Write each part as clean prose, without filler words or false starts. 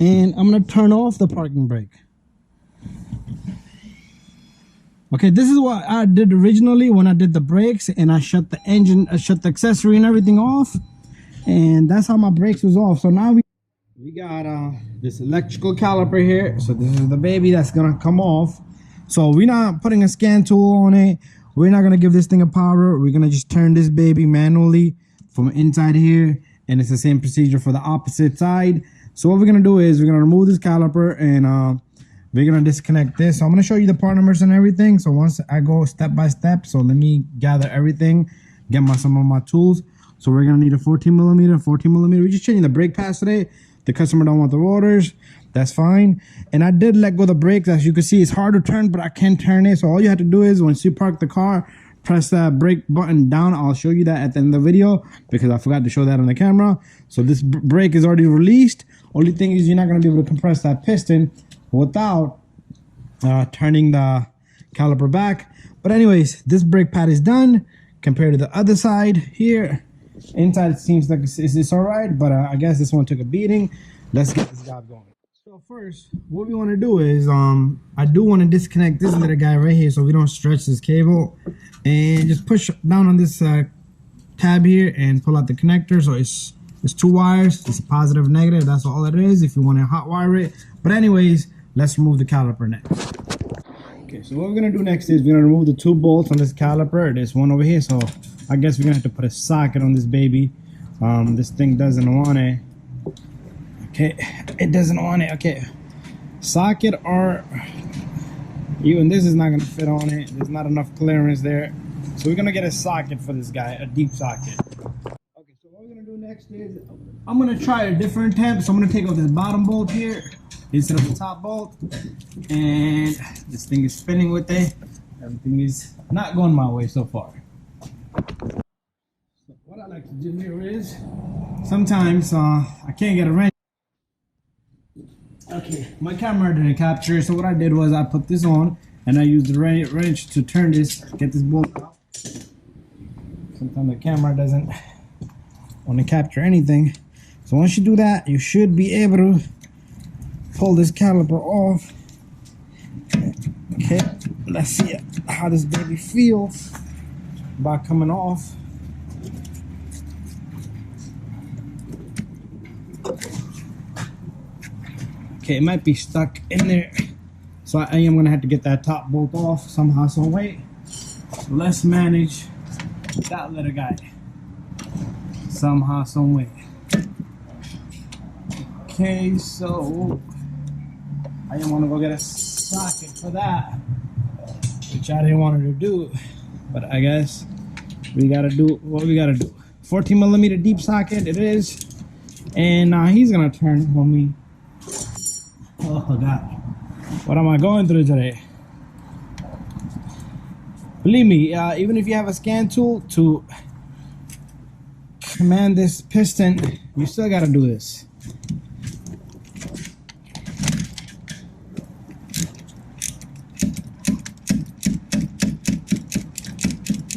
And I'm gonna turn off the parking brake. Okay, this is what I did originally when I did the brakes, and I shut the engine, I shut the accessory and everything off, and that's how my brakes was off. So now we got this electrical caliper here. So this is the baby that's gonna come off. So we're not putting a scan tool on it. We're not gonna give this thing a power. We're gonna just turn this baby manually from inside here, and it's the same procedure for the opposite side. So what we're gonna do is we're gonna remove this caliper, and we're gonna disconnect this. So I'm gonna show you the part numbers and everything. So once I go step by step, so let me gather everything, get some of my tools. So we're gonna need a 14 millimeter. We're just changing the brake pads today. The customer don't want the rotors. That's fine. And I did let go of the brakes. As you can see, it's hard to turn, but I can turn it. So all you have to do is once you park the car, press that brake button down. I'll show you that at the end of the video because I forgot to show that on the camera. So this brake is already released. Only thing is you're not gonna be able to compress that piston without turning the caliper back. But anyways, this brake pad is done compared to the other side here. Inside it seems like it's all right, but I guess this one took a beating. Let's get this job going. So first, what we want to do is I do want to disconnect this little guy right here so we don't stretch this cable, and just push down on this tab here and pull out the connector. So it's two wires. It's positive, negative. That's all it is if you want to hot wire it. But anyways, let's remove the caliper next. Okay, so what we're gonna do next is we're gonna remove the two bolts on this caliper. There's one over here, so I guess we're gonna have to put a socket on this baby. This thing doesn't want it. Okay, it doesn't want it. Okay, socket, or even this is not gonna fit on it. There's not enough clearance there, so we're gonna get a socket for this guy, a deep socket. Okay, so what we're gonna do next is I'm gonna try a different temp. So I'm gonna take off this bottom bolt here instead of the top bolt, and this thing is spinning with it. Everything is not going my way so far. So what I like to do here is sometimes I can't get a wrench. Okay, my camera didn't capture, so what I did was I put this on and I used the wrench to turn this, get this bolt out. Sometimes the camera doesn't want to capture anything, so once you do that, you should be able to pull this caliper off. Okay, let's see how this baby feels by coming off. Okay, it might be stuck in there, so I am gonna have to get that top bolt off somehow, some way. So let's manage that little guy somehow, some way. Okay, so I didn't want to go get a socket for that, which I didn't want to do, but I guess we gotta do what we gotta do. 14 millimeter deep socket it is, and now he's gonna turn when we. Oh God, what am I going through today? Believe me, even if you have a scan tool to command this piston, you still gotta do this.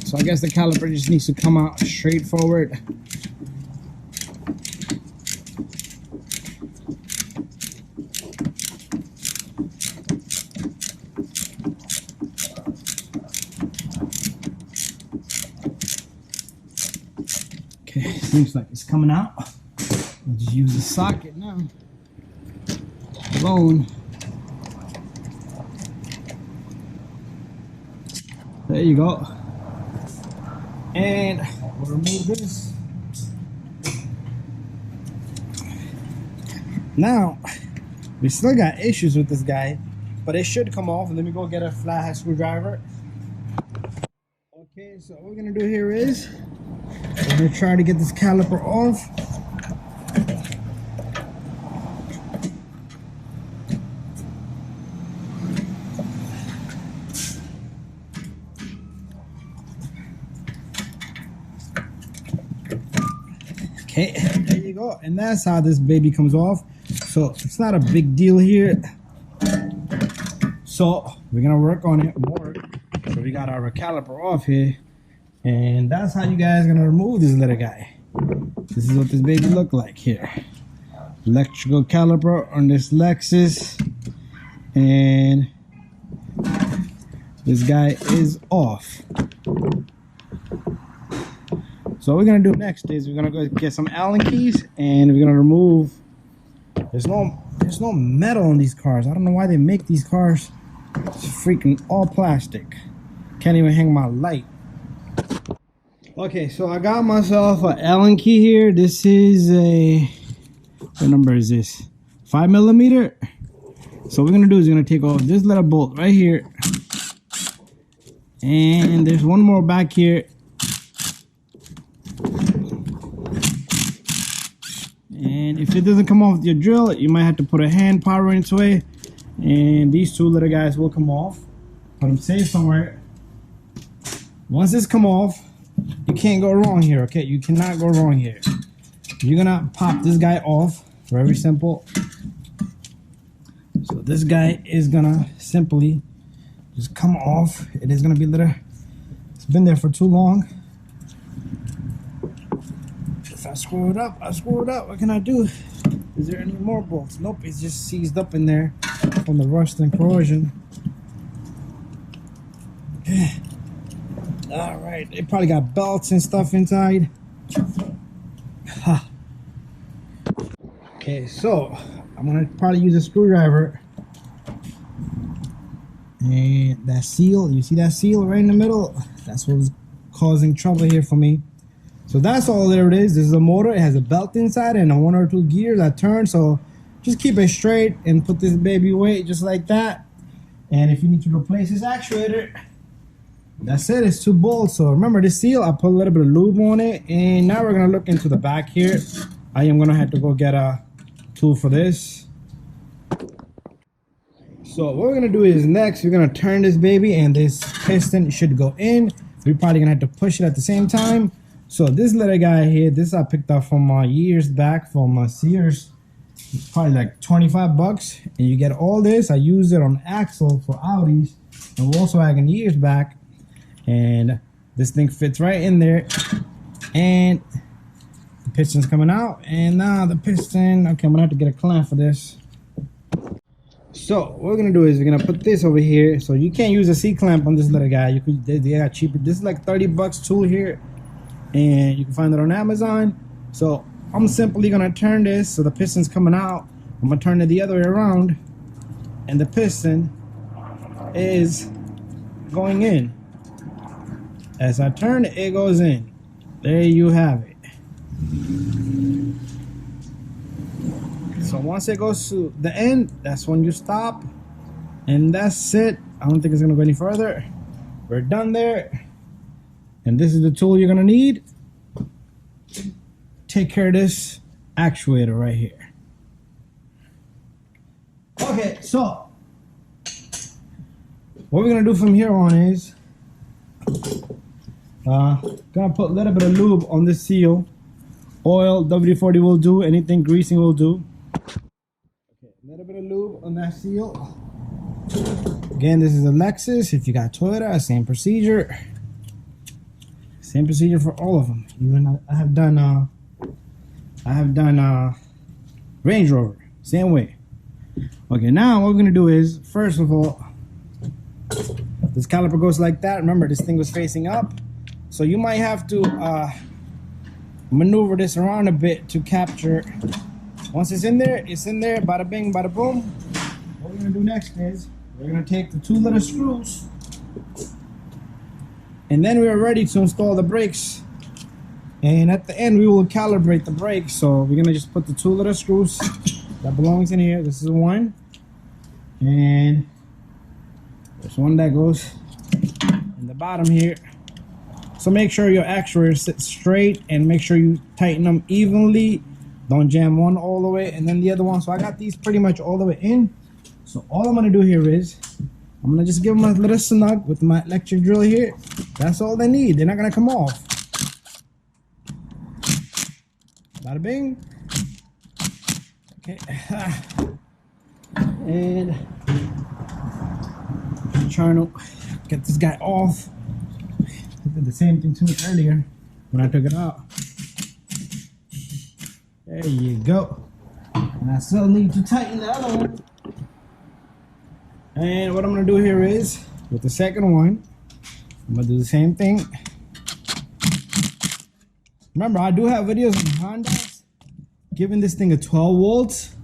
So I guess the caliper just needs to come out straight forward. Okay, seems like it's coming out. I'll just use the socket now. Alone. There you go. And we'll remove this. Now, we still got issues with this guy, but it should come off. Let me go get a flathead screwdriver. Okay, so what we're gonna do here is we're gonna try to get this caliper off. Okay, there you go, and that's how this baby comes off. So it's not a big deal here. So we're gonna work on it more. So we got our caliper off here, and that's how you guys are gonna remove this little guy. This is what this baby look like here. electrical caliper on this Lexus, and this guy is off. So what we're gonna do next is we're gonna go get some Allen keys, and we're gonna remove. There's no metal on these cars. I don't know why they make these cars. It's freaking all plastic. Can't even hang my light. Okay, so I got myself an Allen key here. This is a, what number is this? 5mm. So what we're gonna do is we're gonna take off this little bolt right here, and there's one more back here. And if it doesn't come off with your drill, you might have to put a hand power into it, and these two little guys will come off. Put them safe somewhere. Once this come off, you can't go wrong here, okay? You cannot go wrong here. You're gonna pop this guy off. Very simple. So this guy is gonna simply just come off. It is gonna be it's been there for too long. If I screw it up, I screw it up. What can I do? Is there any more bolts? Nope, it's just seized up in there from the rust and corrosion. All right, they probably got belts and stuff inside. Okay, so I'm gonna probably use a screwdriver. And that seal, you see that seal right in the middle? That's what's causing trouble here for me. So that's all there it is. This is a motor. It has a belt inside and a 1 or 2 gears that turn. So just keep it straight and put this baby away just like that. And if you need to replace this actuator, that's it. It's 2 bolts. So remember this seal, I put a little bit of lube on it. And now we're gonna look into the back here. I am gonna have to go get a tool for this. So what we're gonna do is next we're gonna turn this baby, and this piston should go in. We're probably gonna have to push it at the same time. So this little guy here, this I picked up from years back from Sears. It's probably like 25 bucks, and you get all this. I use it on axle for Audis and Volkswagen years back, and this thing fits right in there. And the piston's coming out, and now the piston. Okay, I'm gonna have to get a clamp for this. So what we're gonna do is we're gonna put this over here. So you can't use a C clamp on this little guy. You could, they got cheaper. This is like 30 bucks tool here, and you can find it on Amazon. So I'm simply gonna turn this so the piston's coming out. I'm gonna turn it the other way around, and the piston is going in. As I turn it, it goes in. There you have it. So once it goes to the end, that's when you stop, and that's it. I don't think it's gonna go any further. We're done there. And this is the tool you're gonna need to take care of this actuator right here. Okay, so what we're gonna do from here on is gonna put a little bit of lube on this seal. Oil, WD-40 will do, anything greasing will do. Okay, a little bit of lube on that seal. Again, this is a Lexus. If you got Toyota, same procedure. Same procedure for all of them. Even I have done Range Rover, same way. Okay, now what we're gonna do is, first of all, this caliper goes like that. Remember, this thing was facing up, so you might have to maneuver this around a bit to capture. Once it's in there, bada bing, bada boom. What we're gonna do next is we're gonna take the 2 little screws, and then we are ready to install the brakes. And at the end, we will calibrate the brakes. So we're gonna just put the 2 little screws that belongs in here. This is one, and there's one that goes in the bottom here. So make sure your actuator sits straight, and make sure you tighten them evenly. Don't jam one all the way and then the other one. So I got these pretty much all the way in. So all I'm gonna do here is I'm gonna just give them a little snug with my electric drill here. That's all they need. They're not gonna come off. Bada bing. Okay. And I'm trying to get this guy off. I did the same thing to me earlier when I took it out. There you go. And I still need to tighten the other one. And what I'm gonna do here is, with the second one, I'm gonna do the same thing. Remember, I do have videos on Hondas giving this thing a 12 volts.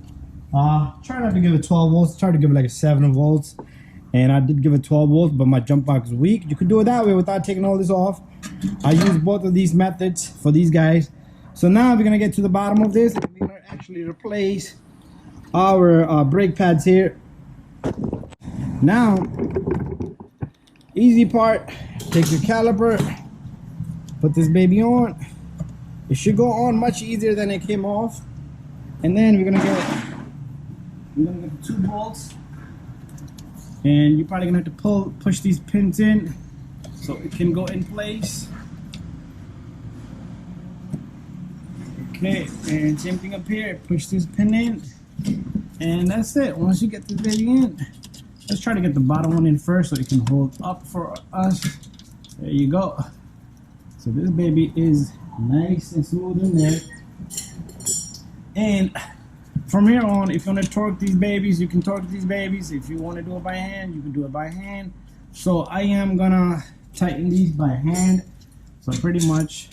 Try not to give it 12 volts, try to give it like a 7 volts. And I did give it 12 volts, but my jump box is weak. You could do it that way without taking all this off. I use both of these methods for these guys. So now we're gonna get to the bottom of this, and we're gonna actually replace our brake pads here. Now, easy part, take your caliper, put this baby on. It should go on much easier than it came off. And then we're gonna get the 2 bolts. And you're probably gonna have to push these pins in so it can go in place. Okay, and same thing up here, push this pin in. And that's it. Once you get this baby in, let's try to get the bottom one in first so it can hold up for us. There you go. So this baby is nice and smooth in there. And from here on, if you want to torque these babies, you can torque these babies. If you want to do it by hand, you can do it by hand. So I am gonna tighten these by hand. So pretty much,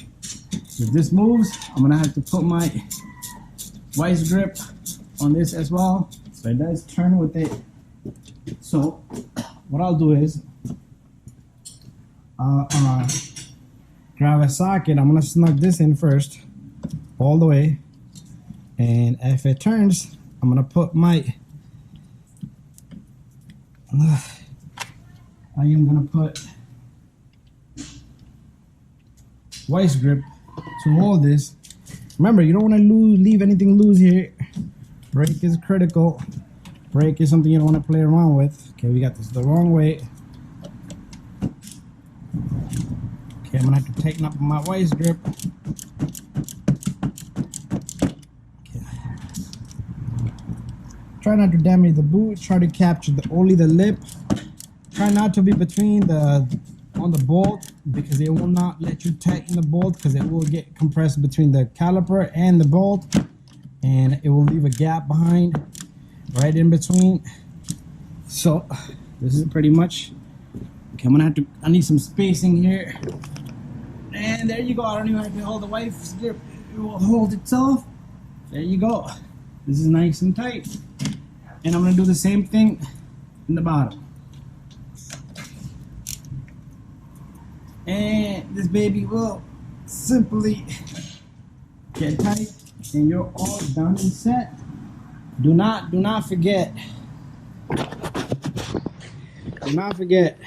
if this moves, I'm gonna have to put my vice grip on this as well. So it does turn with it. So what I'll do is, grab a socket. I'm gonna snug this in first, all the way. And if it turns, I'm gonna put my vice grip to hold this. Remember, you don't want to leave anything loose here. Brake is critical. Brake is something you don't want to play around with. Okay, we got this the wrong way. Okay, I'm gonna have to tighten up my vice grip. Try not to damage the boot. Try to capture only the lip. Try not to be between on the bolt, because it will not let you tighten the bolt, because it will get compressed between the caliper and the bolt, and it will leave a gap behind, right in between. So this is pretty much. Okay, I need some spacing here. And there you go. I don't even have to hold the vice grip. It will hold itself. There you go. This is nice and tight. And I'm gonna do the same thing in the bottom. And this baby will simply get tight, and you're all done and set. Do not forget. Do not forget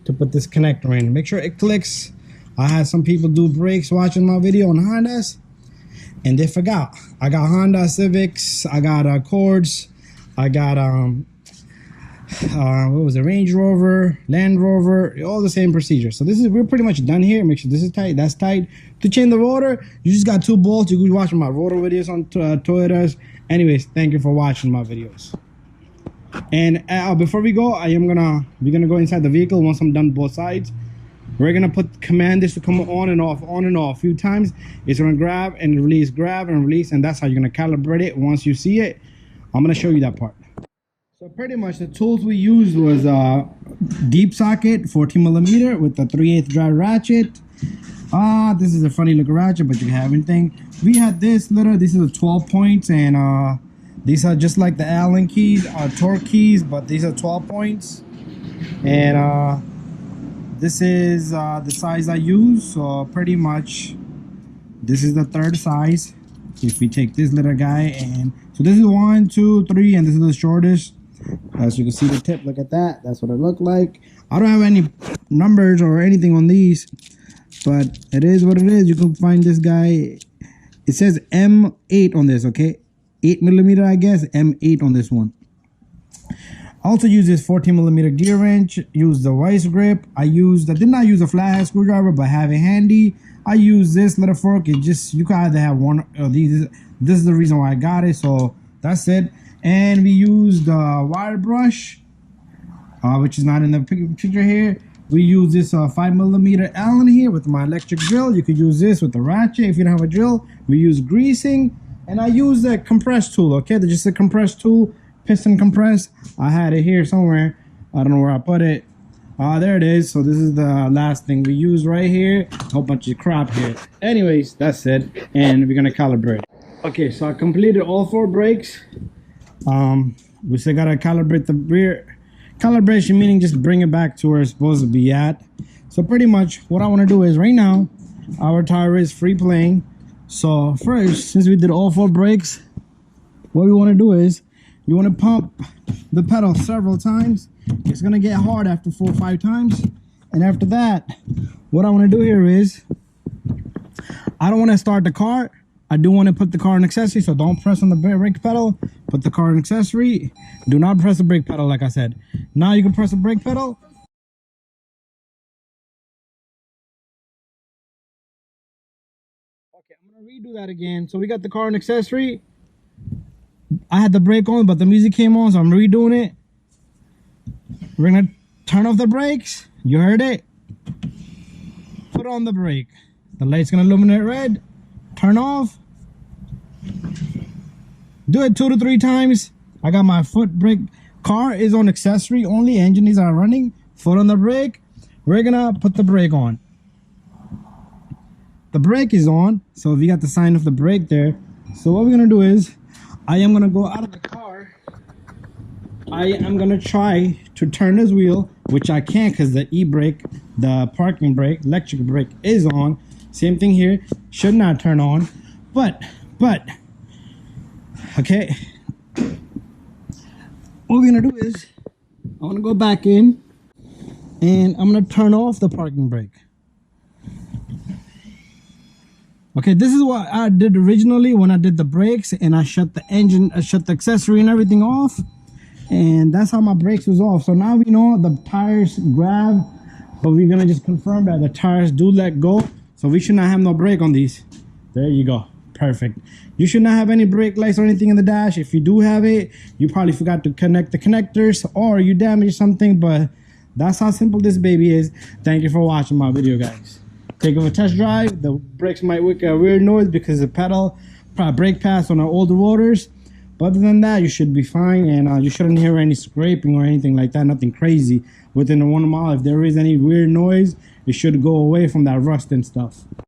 to put this connector in. Make sure it clicks. I had some people do brakes watching my video on Hondas, and they forgot. I got Honda Civics, I got Accords, I got what was it, Range Rover, Land Rover, all the same procedure. So we're pretty much done here. Make sure this is tight, that's tight. To change the rotor, you just got 2 bolts. You can watch my rotor videos on Toyotas. Anyways, thank you for watching my videos. And before we go, we're gonna go inside the vehicle. Once I'm done both sides, we're gonna command this to come on and off a few times. It's gonna grab and release, and that's how you're gonna calibrate it. Once you see it, I'm gonna show you that part. So pretty much the tools we used was deep socket 14mm with a 3/8 drive ratchet. This is a funny looking ratchet, but you can have anything. We had this is a 12 points, and these are just like the Allen keys, torque keys, but these are 12 points. And this is the size I use. So pretty much this is the 3rd size. If we take this little guy, and so this is 1, 2, 3, and this is the shortest. As you can see the tip, look at that. That's what it looked like. I don't have any numbers or anything on these, but it is what it is. You can find this guy. It says M8 on this, okay? 8mm, I guess. M8 on this one. I also use this 14mm gear wrench. Use the vice grip. I did not use a flathead screwdriver, but have it handy. I use this little fork. You can either have one of these. This is the reason why I got it. So that's it. And we used the wire brush, which is not in the picture here. We use this 5mm Allen here with my electric drill. You could use this with the ratchet if you don't have a drill. We use greasing. And I use a compress tool, okay? There's just a compress tool, piston compress. I had it here somewhere. I don't know where I put it. There it is. So this is the last thing we use right here. A whole bunch of crap here. Anyways, that's it. And we're gonna calibrate. Okay, so I completed all 4 brakes. We still gotta calibrate the rear. Calibration meaning just bring it back to where it's supposed to be at. So pretty much what I want to do is right now, our tire is free playing. So first, since we did all 4 brakes, what we want to do is you want to pump the pedal several times. It's gonna get hard after 4 or 5 times. And after that, what I want to do here is I don't want to start the car. I do want to put the car in accessory, so don't press on the brake pedal. Put the car in accessory. Do not press the brake pedal, like I said. Now you can press the brake pedal. Okay, I'm gonna redo that again. So we got the car in accessory. I had the brake on, but the music came on, so I'm redoing it. We're gonna turn off the brakes. You heard it. Put on the brake. The light's gonna illuminate red. Turn off. Do it 2 to 3 times. I got my foot brake. Car is on accessory only. Engine is running. Foot on the brake. We're gonna put the brake on. The brake is on, so we got the sign of the brake there. So what we're gonna do is, I am gonna go out of the car. I am gonna try to turn this wheel, which I can't because the e-brake, the parking brake, electric brake is on. Same thing here, should not turn on, but, okay. What we're gonna do is, I'm gonna go back in and I'm gonna turn off the parking brake. Okay, this is what I did originally when I did the brakes and I shut the engine, I shut the accessory and everything off. And that's how my brakes was off. So now we know the tires grab, but we're gonna just confirm that the tires do let go. So we should not have no brake on these. There you go, perfect. You should not have any brake lights or anything in the dash. If you do have it, you probably forgot to connect the connectors or you damaged something, but that's how simple this baby is. Thank you for watching my video, guys. Take a test drive. The brakes might make a weird noise because the pedal brake pads on our older motors. But other than that, you should be fine, and you shouldn't hear any scraping or anything like that. Nothing crazy within the 1 mile. If there is any weird noise, it should go away from that rust and stuff.